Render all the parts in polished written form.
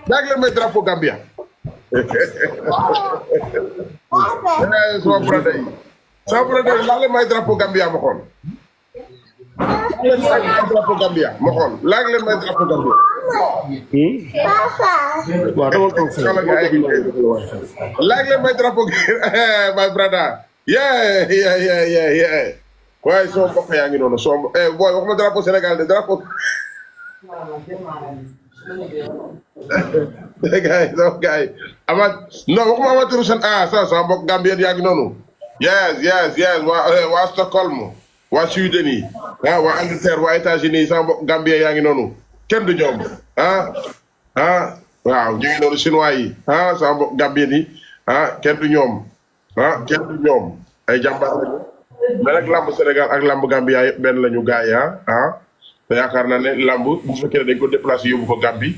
yaa ngi leen may drapeau Gambia. sama brother yi. sama brother yi laa leen may drapeau Gambia ma xool. laa leen may drapeau Gambia ma xool laa leen may drapeau Gambia. waaw dama toog fii. laa leen may drapeau my brother. yeah. waaye soo mbokk yaa ngi noonu soo booy waxuma drapeau Sénégal de drapeau. gars yi amaat non waxuma amaaturu seen sama mbokk Gambien yaa ngi noonu. yes waa Stockholm waa Suède yi waa Angleterre waa États-Unis sama mbokk Gambien yaa ngi noonu kenn du ñoom waaw ñu ngi noonu chinois yi sama mbokk Gambien yi kenn du ñoom kenn du ñoom ay jàmbaar lañu mais nag lamb Sénégal ak lamb Gambia yëpp benn lañu gars yi te yaakaar naa ne lamb bu fekkee dañ ko déplacé yóbbu ko Gambie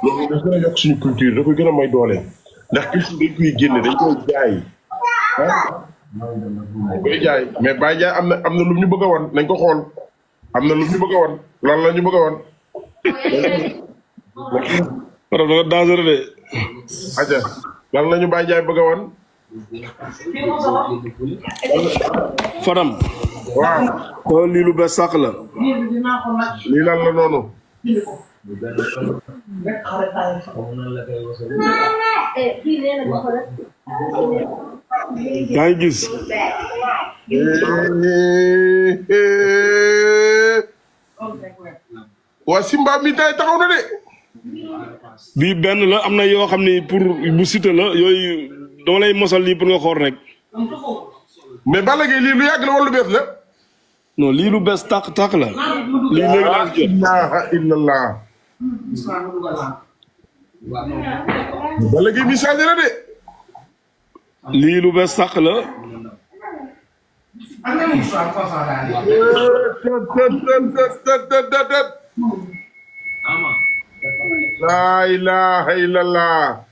loolu dañ gën a yokk suñu culture da koy gën a may doole ndax culture dañ koy génne dañ koy jaay dañ koy jaay mais Baye Ndiaye am na lu ñu bëgg a won nañ ko xool am na lu ñu bëgg a won lan la ñu bëgg a won Fadam dafa dangereux de. aja lan la ñu Baye Ndiaye bëgg a won Fadam. waaw. xool lii lu bees sàq la. lii lan la noonu. yaa ngi gis. waa Simba mi tay taxaw na de. bii benn la am na yoo xam ni pour bu Siteu la yooyu dama lay mosal lii pour nga xool rek. mais Balla Gaye lii lu yàgg la wala lu bees la. non lii lu bees tàq la. lii léegi laa jot. ilaha illallah. Balla Gaye mi changé na de. lii lu bees tàq la. la ilaha illallah.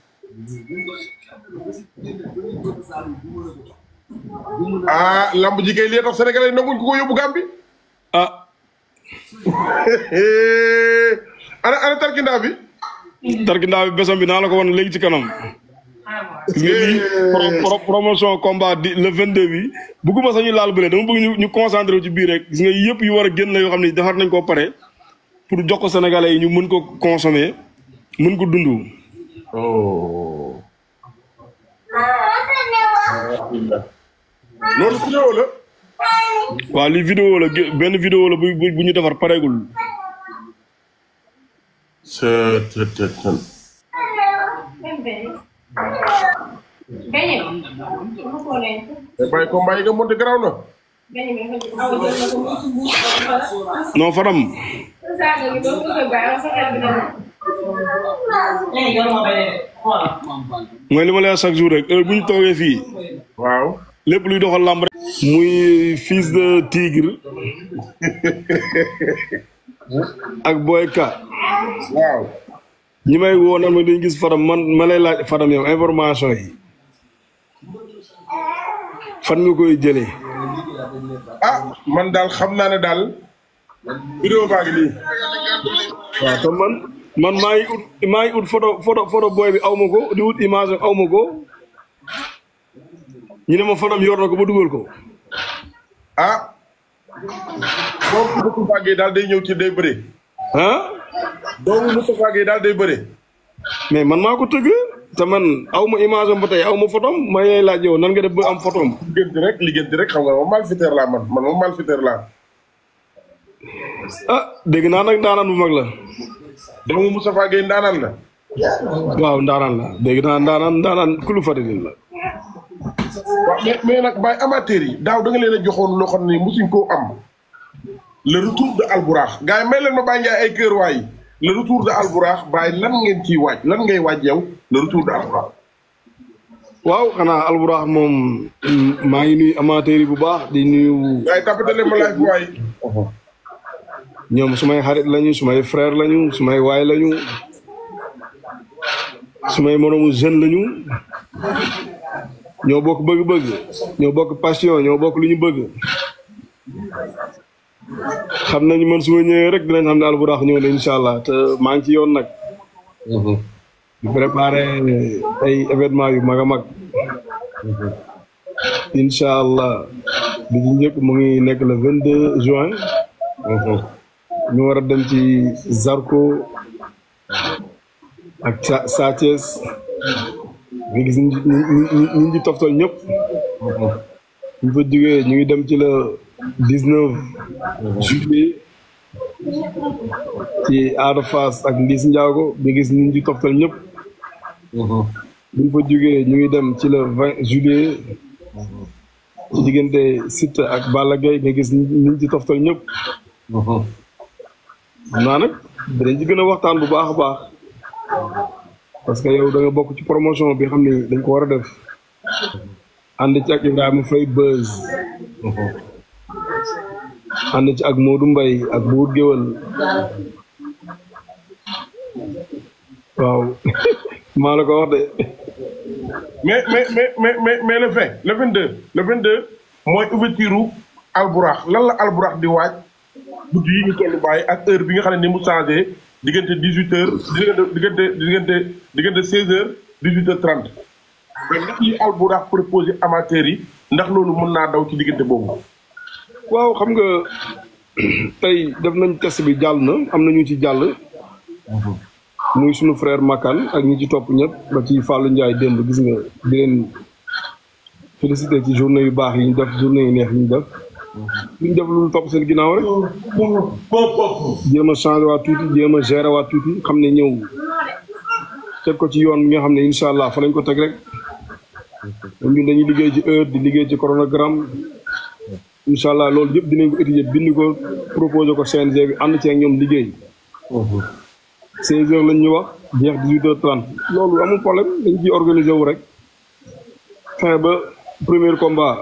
lamb ji kay lii tax Sénégalais yi nanguñ ko yóbbu Gambie. ana tarkindaa bi. tarkindaa bi besam bi naa la ko wan léegi ci kanam. gis nga lii promotion combat le 22 bi bëgguma sax ñu laal bële dama bëgg ñu concentré ci biir rek gis nga yëpp yu war a génn la yoo xam ne defar nañ koo pare pour jox ko Sénégalais yi ñu mën ko consommer mën ko dund. loolu vidéo la. waaw lii vidéo la benn vidéo la bu ñu defar pareegul. bàyyi combat yi nga monté garaaw na. non Fadam. mooy li ma lay wax chaque jour rek heure bu ñu toogee fii. waaw. lépp luy doxal lamb rek. muy fils de tigre. ak Boy Ka. waaw. ñi may woo naan ma dañu gis Fadam ma lay laaj Fadam yow information yi fan nga koy jëlee. man daal xam naa ne daal. vidéo baa ngi nii. waaw te man maa ngi ut photo booy bi aw ma ko di wut image aw ma ko ñu ne ma Fadam yor na ko ba dugal ko. boobu Moustapha Gueye daal day ñëw ci day bëre. doomu Moustapha Gueye daal day bëre. mais man maa ko tëgg te man aw ma image am ba tey aw ma photom may lay laaj yow nan nga def ba am photom. liggéenti rek xam nga moom malfaiteur laa man moom malfaiteur laa. dégg naa nag ndaanaan bu mag la. doomu Moustapha Gueye ndaanaan la. waaw ndaanaan la dégg naa ndaanaan kulu fadilin la. waaw mais nag Baye amateur yi daaw da nga leen a joxoon loo xam ne mosuñ koo am. le retour de Albourakh gars yi may leen ma Baye Ndiaye ay kër waay le retour de Albourakh Baye lan ngeen ciy waaj lan ngay waaj yow le retour de Albourakh. waaw xanaa Albourakh moom maa ngi nuyu amateur yi bu baax di nuyu. waaye tapatale ma laaj waay. ñoom sumay xarit lañu sumay frère lañu sumay waay lañu sumay moromu jeune lañu ñoo bokk bëgg-bëgg ñoo bokk passion ñoo bokk lu ñu bëgg. xam nañu man su ma ñëwee rek dinañ xam ne Albourakh ñëw na incha allah te maa ngi ci yoon nag. di préparer ay événement yu mag a mag incha allah bi ci njëkk mu ngi nekk le 22 juin ñu war a dem ci Zarko ak Sa Thiès nga gis ñu ngi toftal ñëpp ñu fa jógee ñu ngi dem ci le 19 juillet ci Ada Fass ak Liss Ndiago nga gis ñu ngi toftal ñëpp ñu fa jógee ñu ngi dem ci le 20 juillet ci diggante Siteu ak Balla Gaye nga gis ñu ngi ci toftal ñëpp xam naa nag dinañ ci gën a waxtaan bu baax a baax parce que yow da nga bokk ci promotion bi xam ni dañ ko war a def ànd ci ak Ibrahima Faye Beuz ànd ci ak Modou Mbaye ak Buur Géwël waaw maa la ko wax de mais le 20 le 22 mooy ouverture Albourakh lan la Albourakh di waaj guddi yi ñu tollu bàyyi ak heure bi nga xam ne ni mu changé diggante 18 heures diggante 16 heures 18 heures 30 mais ndax yi Albourakh proposé amateurs yi ndax loolu mën naa daw ci diggante boobu. waaw xam nga tey def nañ test bi jàll na am na ñu ci jàll. muy sunu frère Makan ak ñi ci topp ñëpp ba ci Fallou Ndiaye démb gis nga di leen félicité ci journée yu baax yi ñu def journée yu neex yi ñu def. ñu def lu topp seen ginnaaw rek. jéem a changé waat tuuti jéem a géré waat tuuti xam ne ñëw teg ko ci yoon bi nga xam ne incha allah fa lañ ko teg rek. ñun dañuy liggéey ci heure di liggéey ci chronogramme. incha allah loolu yëpp dinañ ko étudier bind ko proposé ko CNG bi ànd ceeg ñoom liggéey. 16 heures lañ ñu wax jeex 18 heures 30 loolu amul problème dañ ciy organiser wu rek. fin ba premier combat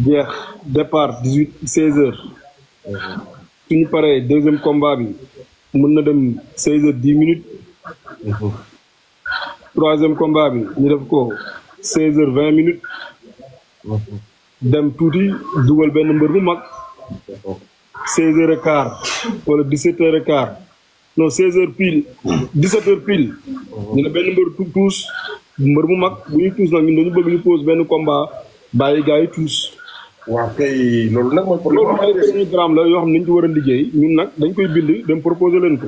jeex départ 16 heures. suñu paree deuxième combat bi mën na dem 16 heures 10 minutes. troisième combat bi ñu def ko 16 heures 20 minutes. dem tuuti dugal benn mbër bu mag 16 heures et quart wala 17 heures et quart non 16 heures pile 17 heures pile ñu ne benn mbër tuus mbër bu mag bu ñuy tuus nag ñun dañu bëgg ñu pose benn combat bàyyi gars yi tuus. waaw kay loolu nag mooy problème loolu ay programme la yoo xam ne dañ ci war a liggéey ñun nag dañ koy bind dem proposer leen ko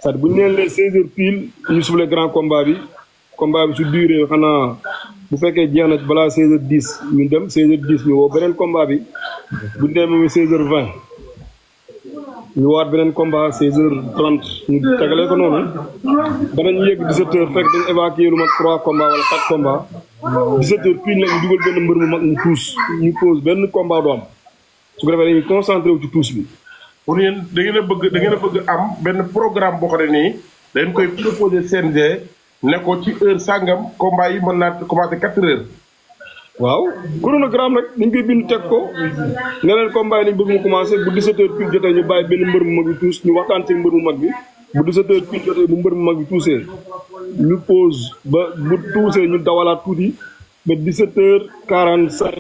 c'est-à-dire bu ñu leen lee 16 heures pile ñu soufflé grand combat bi su duré xanaa bu fekkee jeex na balaa 16 heures 10 ñu dem 16 heures 10 ñu woo beneen combat bi bu ñu demee 16 heures 20 ñu waat beneen combat 16 heures 30 ñu tegalee ko noonu danañ yegg 17 heures fekk dañ évacuer lu mag 3 combats wala 4 combats 17 heures pile nag ñu dugal benn mbër mu mag mu tuus ñu pose benn combat du am su ko defee dañuy concentré wu ci tuus bi. pour yéen da ngeen a bëgg am benn programme boo xam ne nii dañ koy proposer CNG ne ko ci heure sangam combat yi mën naa commencé 4 heures. waaw chronogramme rek dañ koy bind teg ko ne leen combat yi lañ bëgg mu commencé bu 17 heures pile jotee ñu bàyyi benn mbër mu mag bi tuus ñu waxtaan ci mbër mu mag bi bu 17 heures pile jotee bu mbër mu mag bi tuusee ñu pause ba bu tuusee ñu dawalaat tuuti ba 17 heures 45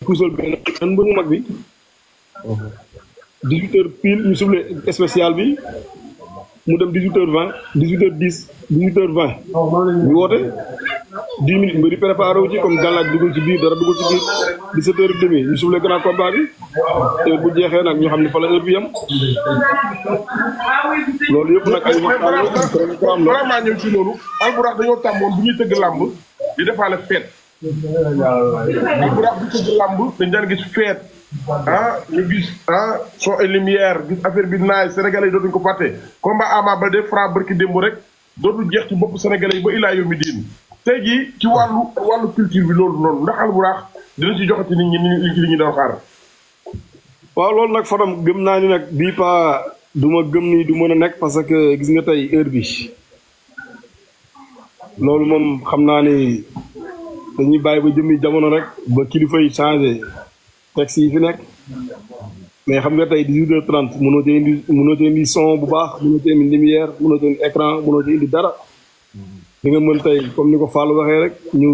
tuusal benn mbër mu mag bi 18 heures pile ñu soufflé spécial bi mu dem 18 heures 20 18 heures 10 18 heures 20 ñu woote 10 minutes mbir yi préparé wu ci comme gàllaaj dugul ci biir dara dugul ci biir 17 heures et demi ñu soufflé grand combat bi te bu jeexee nag ñu xam ne fa la heure bi yem loolu yëpp nag ay waxtaan la vraiment ñëw ci loolu Albourakh dañoo tàmmoon bu ñuy tëgg làmb di defaale feet Albourakh bu tëgg làmb dañ daan gis feet ñu gis son et lumière gis affaire bi naay sénégalais yi dootuñu ko fàtte combat Ama Baldé Franc barki démb rek dootul jeex ci bopp sénégalais yi ba ilaa yow mi diin tey jii ci wàllu culture bi loolu noonu ndax Albourakh dina ci joxati nit ñi li ñu doon xaar. waaw loolu nag Fadam gëm naa ni nag bii pas du ma gëm ni du mën a nekk parce que gis nga tey heure bi loolu moom xam naa ni dañuy bàyyi ba jëmmi jamono rek ba kilifa yi changé texte yi fi nekk mais xam nga tey 18h30 mënoo ci indi son bu baax mënoo ci indi lumière mënoo ci indi écran mënoo ci indi dara di nga mën tey comme ni ko Fallou waxee rek ñu